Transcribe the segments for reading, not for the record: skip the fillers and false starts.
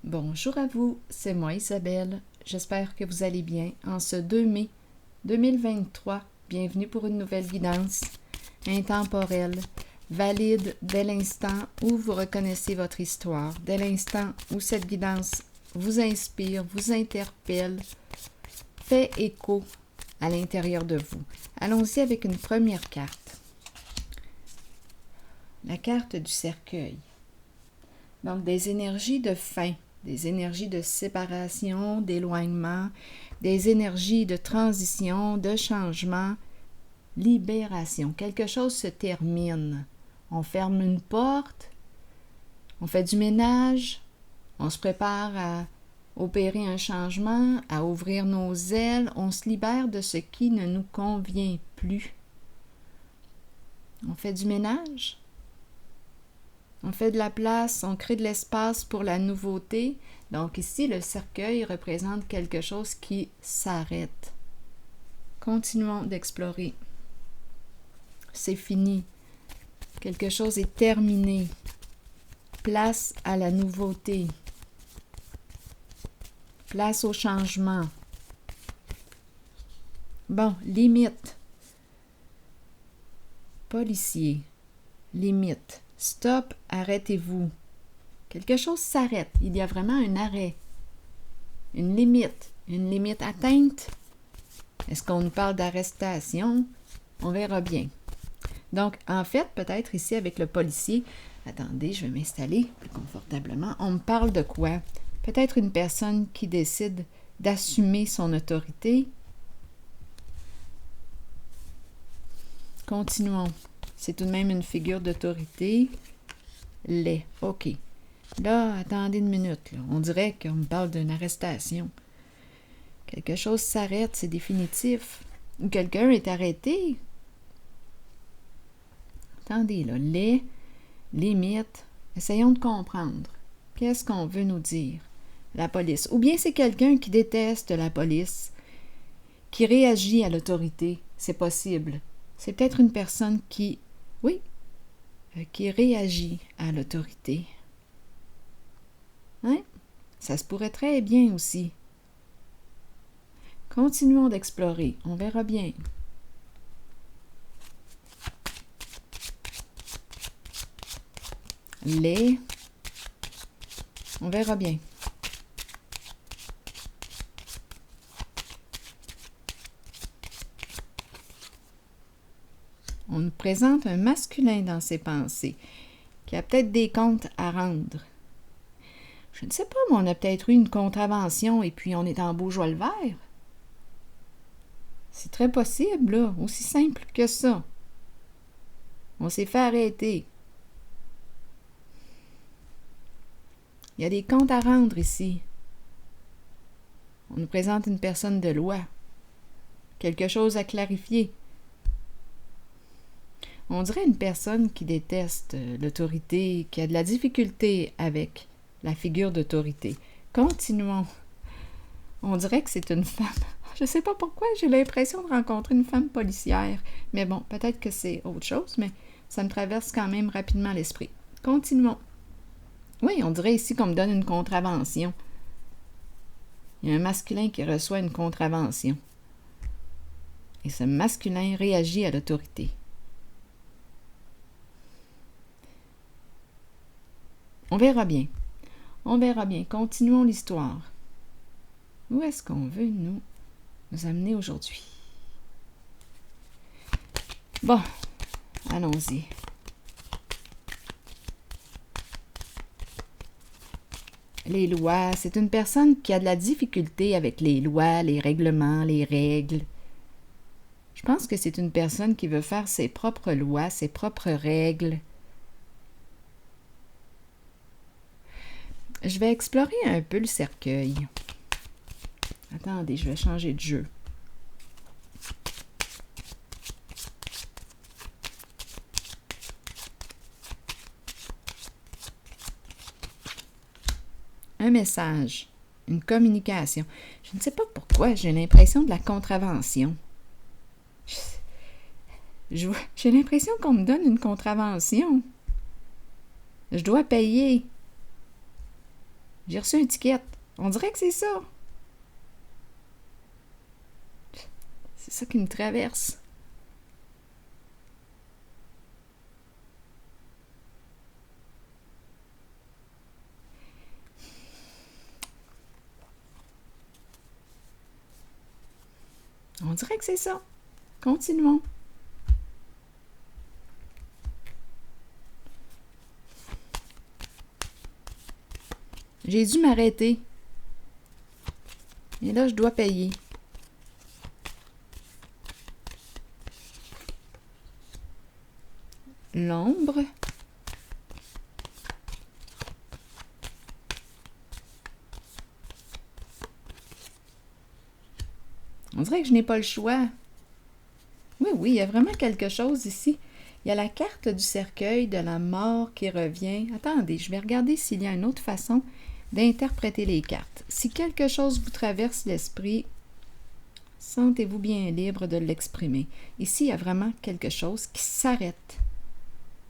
Bonjour à vous, c'est moi Isabelle. J'espère que vous allez bien. En ce 2 mai 2023, bienvenue pour une nouvelle guidance intemporelle, valide dès l'instant où vous reconnaissez votre histoire, dès l'instant où cette guidance vous inspire, vous interpelle, fait écho à l'intérieur de vous. Allons-y avec une première carte. La carte du cercueil. Donc, des énergies de fin, des énergies de séparation, d'éloignement, des énergies de transition, de changement, libération. Quelque chose se termine. On ferme une porte, on fait du ménage, on se prépare à opérer un changement, à ouvrir nos ailes, on se libère de ce qui ne nous convient plus. On fait du ménage. On fait de la place, on crée de l'espace pour la nouveauté. Donc ici, le cercueil représente quelque chose qui s'arrête. Continuons d'explorer. C'est fini. Quelque chose est terminé. Place à la nouveauté. Place au changement. Bon, limite. Policier. Limite. Stop, arrêtez-vous. Quelque chose s'arrête. Il y a vraiment un arrêt. Une limite atteinte. Est-ce qu'on nous parle d'arrestation? On verra bien. Donc, en fait, peut-être ici avec le policier, attendez, je vais m'installer plus confortablement. On me parle de quoi? Peut-être une personne qui décide d'assumer son autorité. Continuons. C'est tout de même une figure d'autorité. OK. Là, attendez une minute. Là. On dirait qu'on me parle d'une arrestation. Quelque chose s'arrête, c'est définitif. Ou quelqu'un est arrêté. Attendez, là. Limite. Essayons de comprendre. Qu'est-ce qu'on veut nous dire? La police. Ou bien c'est quelqu'un qui déteste la police, qui réagit à l'autorité. C'est possible. C'est peut-être une personne qui réagit à l'autorité. Hein? Ça se pourrait très bien aussi. Continuons d'explorer. On verra bien. On verra bien. On nous présente un masculin dans ses pensées, qui a peut-être des comptes à rendre. Je ne sais pas, mais on a peut-être eu une contravention et puis on est en Beaujoire le Vert. C'est très possible, là, aussi simple que ça. On s'est fait arrêter. Il y a des comptes à rendre ici. On nous présente une personne de loi. Quelque chose à clarifier. On dirait une personne qui déteste l'autorité, qui a de la difficulté avec la figure d'autorité. Continuons. On dirait que c'est une femme. Je ne sais pas pourquoi, j'ai l'impression de rencontrer une femme policière. Mais bon, peut-être que c'est autre chose, mais ça me traverse quand même rapidement l'esprit. Continuons. Oui, on dirait ici qu'on me donne une contravention. Il y a un masculin qui reçoit une contravention. Et ce masculin réagit à l'autorité. On verra bien. On verra bien. Continuons l'histoire. Où est-ce qu'on veut nous amener aujourd'hui? Bon, allons-y. Les lois, c'est une personne qui a de la difficulté avec les lois, les règlements, les règles. Je pense que c'est une personne qui veut faire ses propres lois, ses propres règles. Je vais explorer un peu le cercueil. Attendez, je vais changer de jeu. Un message, une communication. Je ne sais pas pourquoi, j'ai l'impression de la contravention. J'ai l'impression qu'on me donne une contravention. Je dois payer. J'ai reçu une étiquette. On dirait que c'est ça. C'est ça qui me traverse. On dirait que c'est ça. Continuons. J'ai dû m'arrêter. Et là, je dois payer. L'ombre. On dirait que je n'ai pas le choix. Oui, il y a vraiment quelque chose ici. Il y a la carte du cercueil de la mort qui revient. Attendez, je vais regarder s'il y a une autre façon d'interpréter les cartes. Si quelque chose vous traverse l'esprit, sentez-vous bien libre de l'exprimer. Ici, il y a vraiment quelque chose qui s'arrête.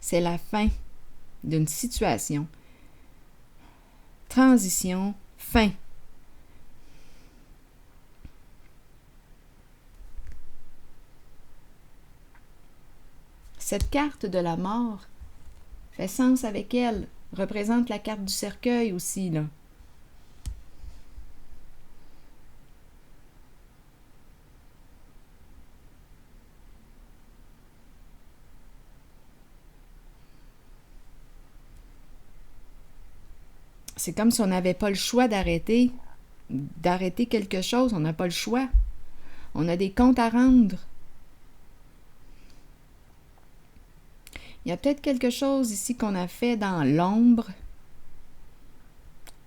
C'est la fin d'une situation. Transition, fin. Cette carte de la mort fait sens avec elle, représente la carte du cercueil aussi, là. C'est comme si on n'avait pas le choix d'arrêter quelque chose, on n'a pas le choix. On a des comptes à rendre. Il y a peut-être quelque chose ici qu'on a fait dans l'ombre.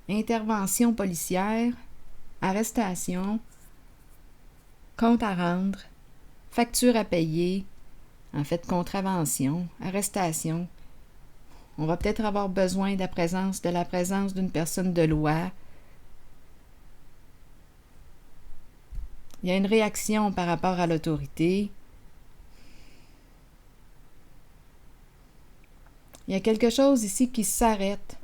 Intervention policière, arrestation, compte à rendre, facture à payer, en fait contravention, arrestation. On va peut-être avoir besoin de la présence d'une personne de loi. Il y a une réaction par rapport à l'autorité. Il y a quelque chose ici qui s'arrête.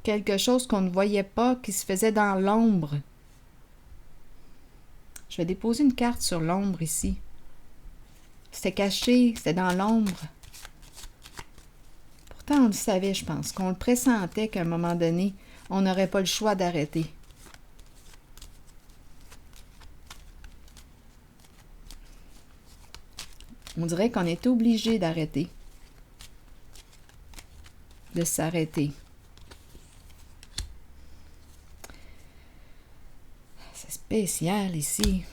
Quelque chose qu'on ne voyait pas, qui se faisait dans l'ombre. Je vais déposer une carte sur l'ombre ici. C'était caché, c'était dans l'ombre. Pourtant, on le savait, je pense, qu'on le pressentait qu'à un moment donné, on n'aurait pas le choix d'arrêter. On dirait qu'on est obligé d'arrêter. De s'arrêter. C'est spécial ici.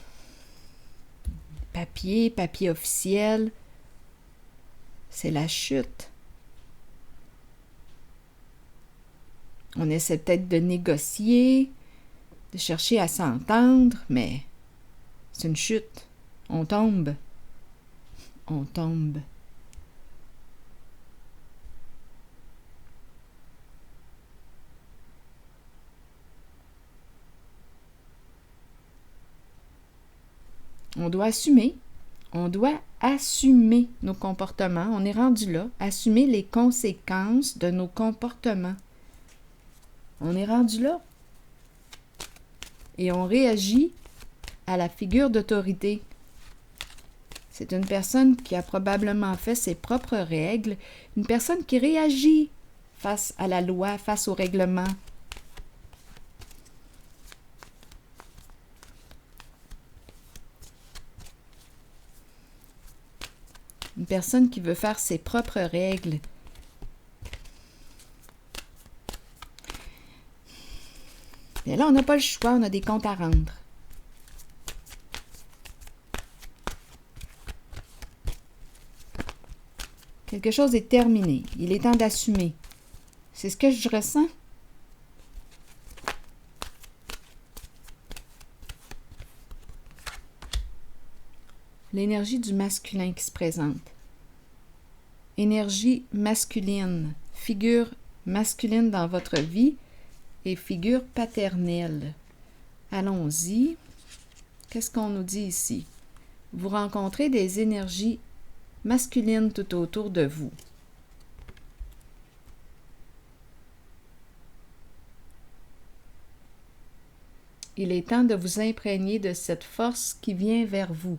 Papier officiel. C'est la chute. On essaie peut-être de négocier, de chercher à s'entendre, mais c'est une chute. On tombe. On tombe. On doit assumer. On doit assumer nos comportements. On est rendu là. Assumer les conséquences de nos comportements. On est rendu là. Et on réagit à la figure d'autorité. C'est une personne qui a probablement fait ses propres règles, une personne qui réagit face à la loi, face au règlement. Une personne qui veut faire ses propres règles. Et là, on n'a pas le choix, on a des comptes à rendre. Quelque chose est terminé. Il est temps d'assumer. C'est ce que je ressens. L'énergie du masculin qui se présente. Énergie masculine, figure masculine dans votre vie et figure paternelle. Allons-y. Qu'est-ce qu'on nous dit ici? Vous rencontrez des énergies masculines tout autour de vous. Il est temps de vous imprégner de cette force qui vient vers vous.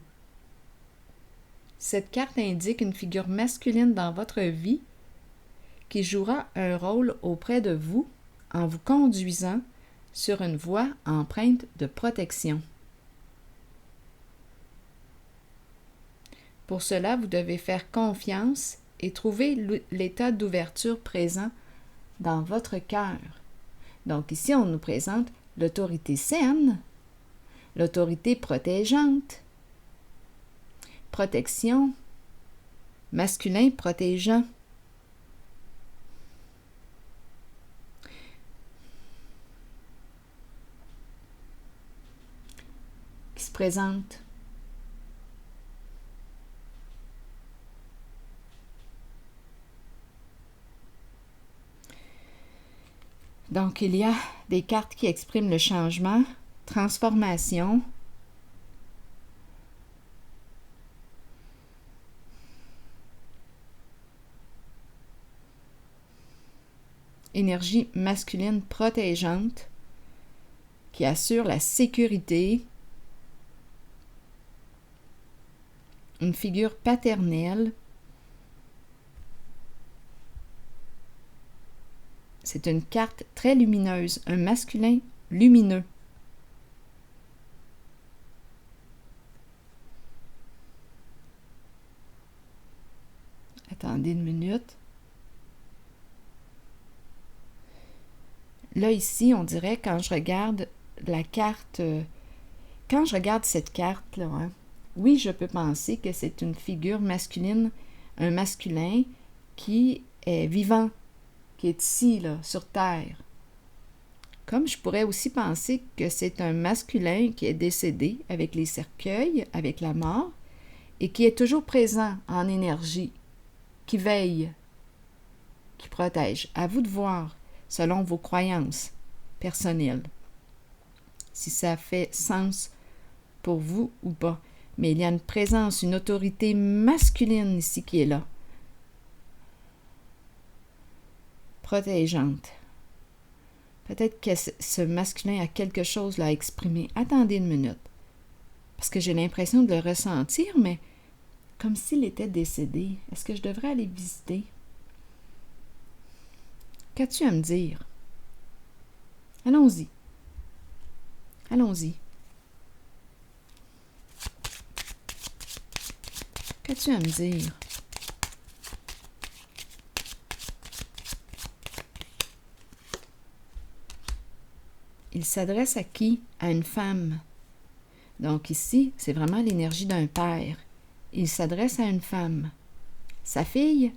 Cette carte indique une figure masculine dans votre vie qui jouera un rôle auprès de vous en vous conduisant sur une voie empreinte de protection. Pour cela, vous devez faire confiance et trouver l'état d'ouverture présent dans votre cœur. Donc ici, on nous présente l'autorité saine, l'autorité protégeante, protection, masculin protégeant. Qui se présente. Donc, il y a des cartes qui expriment le changement, transformation, énergie masculine protégeante qui assure la sécurité, une figure paternelle. C'est une carte très lumineuse, un masculin lumineux. Attendez une minute. Là, ici, on dirait, quand je regarde la carte, quand je regarde cette carte-là, hein, oui, je peux penser que c'est une figure masculine, un masculin qui est vivant, qui est ici, là, sur Terre. Comme je pourrais aussi penser que c'est un masculin qui est décédé avec les cercueils, avec la mort, et qui est toujours présent en énergie, qui veille, qui protège. À vous de voir, selon vos croyances personnelles, si ça fait sens pour vous ou pas. Mais il y a une présence, une autorité masculine ici qui est là. Protégeante. Peut-être que ce masculin a quelque chose là à exprimer. Attendez une minute. Parce que j'ai l'impression de le ressentir, mais comme s'il était décédé. Est-ce que je devrais aller visiter? Qu'as-tu à me dire? Allons-y. Allons-y. Qu'as-tu à me dire? Il s'adresse à qui? À une femme. Donc ici, c'est vraiment l'énergie d'un père. Il s'adresse à une femme. Sa fille?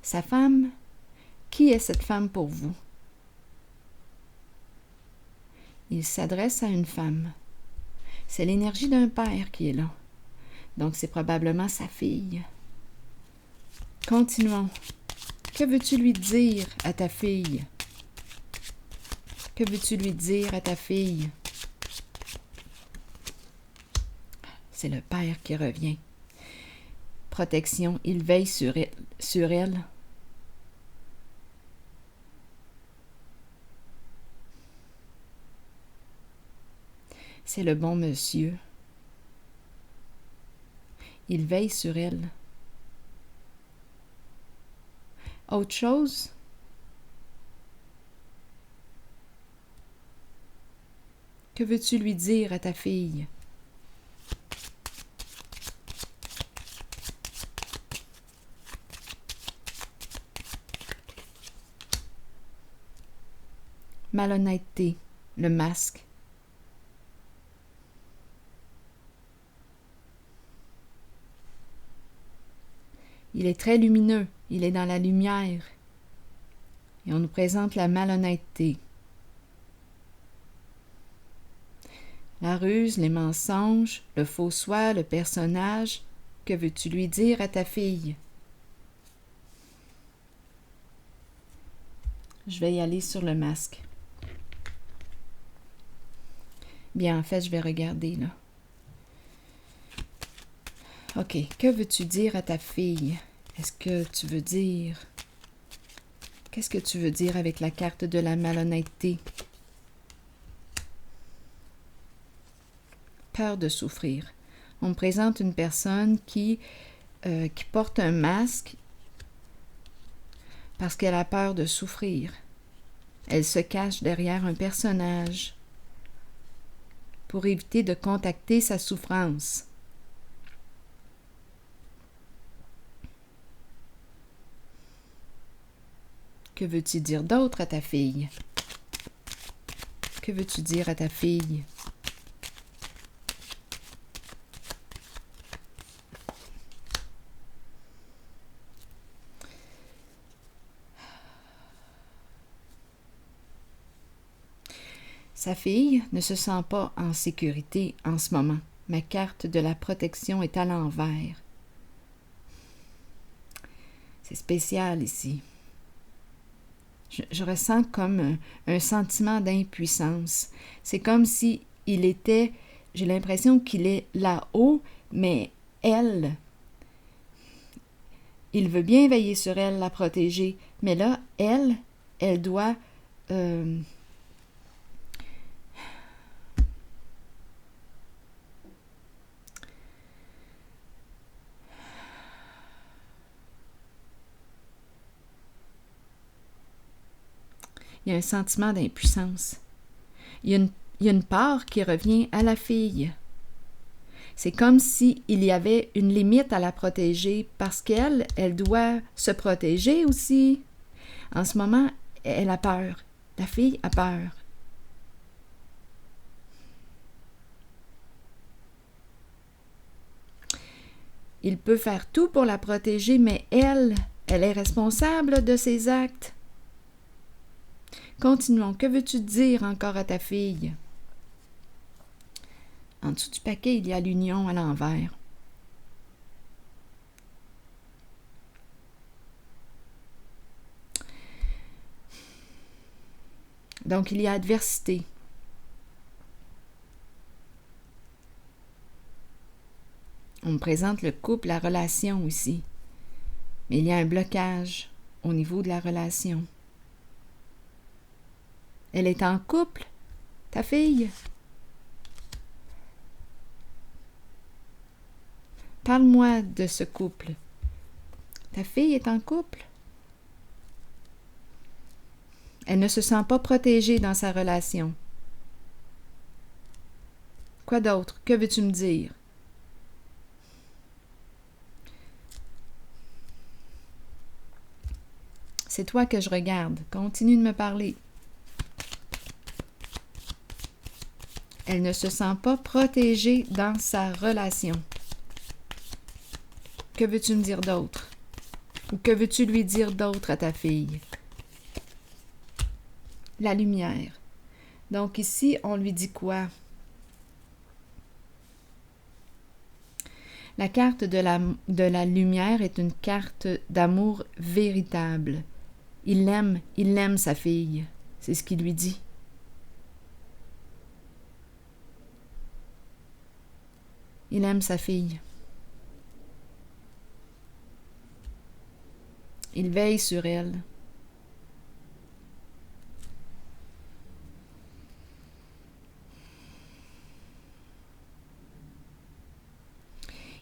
Sa femme? Qui est cette femme pour vous? Il s'adresse à une femme. C'est l'énergie d'un père qui est là. Donc, c'est probablement sa fille. Continuons. Que veux-tu lui dire à ta fille? Que veux-tu lui dire à ta fille? C'est le père qui revient. Protection, il veille sur elle. C'est le bon monsieur. Il veille sur elle. Autre chose? Que veux-tu lui dire à ta fille? Malhonnêteté, le masque. Il est très lumineux, il est dans la lumière. Et on nous présente la malhonnêteté. La ruse, les mensonges, le faux soi, le personnage. Que veux-tu lui dire à ta fille? Je vais y aller sur le masque. Bien, en fait, je vais regarder, là. OK. Que veux-tu dire à ta fille? Est-ce que tu veux dire... Qu'est-ce que tu veux dire avec la carte de la malhonnêteté? peur de souffrir. On me présente une personne qui porte un masque parce qu'elle a peur de souffrir. Elle se cache derrière un personnage pour éviter de contacter sa souffrance. Que veux-tu dire d'autre à ta fille? Que veux-tu dire à ta fille? Sa fille ne se sent pas en sécurité en ce moment. Ma carte de la protection est à l'envers. C'est spécial ici. Je ressens comme un sentiment d'impuissance. C'est comme si il était, j'ai l'impression qu'il est là-haut, mais elle, il veut bien veiller sur elle, la protéger, mais là, elle doit il y a un sentiment d'impuissance. Il y a une part qui revient à la fille. C'est comme s'il y avait une limite à la protéger parce qu'elle doit se protéger aussi. En ce moment, elle a peur. La fille a peur. Il peut faire tout pour la protéger, mais elle est responsable de ses actes. Continuons. Que veux-tu dire encore à ta fille? En dessous du paquet, il y a l'union à l'envers. Donc, il y a adversité. On me présente le couple, la relation aussi. Mais il y a un blocage au niveau de la relation. Elle est en couple, ta fille. Parle-moi de ce couple. Ta fille est en couple. Elle ne se sent pas protégée dans sa relation. Quoi d'autre? Que veux-tu me dire? C'est toi que je regarde. Continue de me parler. Elle ne se sent pas protégée dans sa relation. Que veux-tu me dire d'autre? Ou que veux-tu lui dire d'autre à ta fille? La lumière. Donc ici, on lui dit quoi? La carte de la lumière est une carte d'amour véritable. Il aime sa fille. C'est ce qu'il lui dit. Il aime sa fille. Il veille sur elle.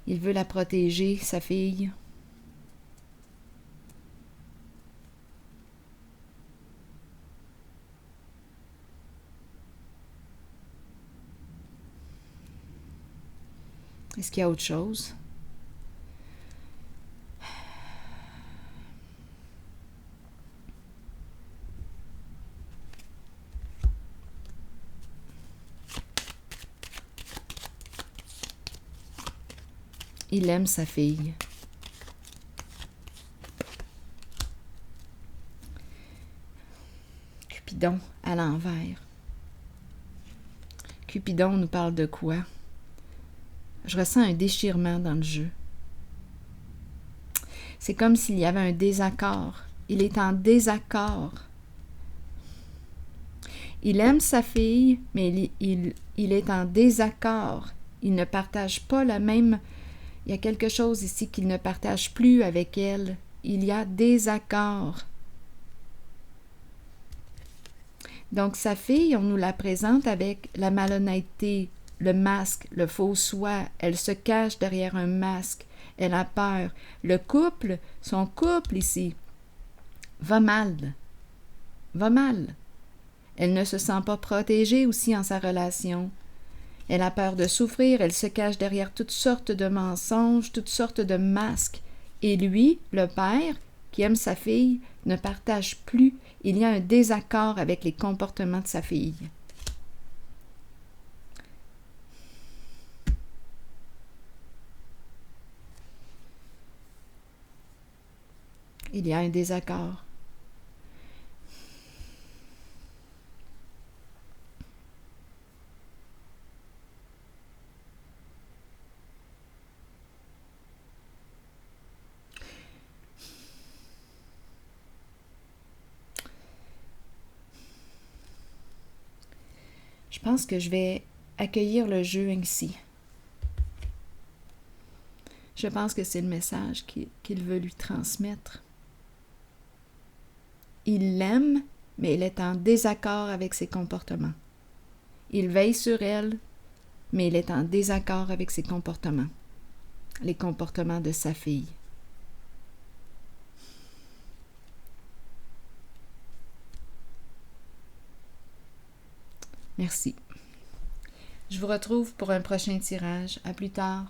Il veut la protéger, sa fille. Est-ce qu'il y a autre chose? Il aime sa fille. Cupidon à l'envers. Cupidon nous parle de quoi? Je ressens un déchirement dans le jeu. C'est comme s'il y avait un désaccord. Il est en désaccord. Il aime sa fille, mais il est en désaccord. Il ne partage pas la même... Il y a quelque chose ici qu'il ne partage plus avec elle. Il y a désaccord. Donc, sa fille, on nous la présente avec la malhonnêteté, le masque, le faux soi. Elle se cache derrière un masque. Elle a peur. Le couple, son couple ici, va mal. Va mal. Elle ne se sent pas protégée aussi en sa relation. Elle a peur de souffrir, elle se cache derrière toutes sortes de mensonges, toutes sortes de masques. Et lui, le père, qui aime sa fille, ne partage plus. Il y a un désaccord avec les comportements de sa fille. Il y a un désaccord. Je pense que je vais accueillir le jeu ainsi. Je pense que c'est le message qu'il veut lui transmettre. Il l'aime, mais il est en désaccord avec ses comportements. Il veille sur elle, mais il est en désaccord avec ses comportements, les comportements de sa fille. Merci. Je vous retrouve pour un prochain tirage. À plus tard.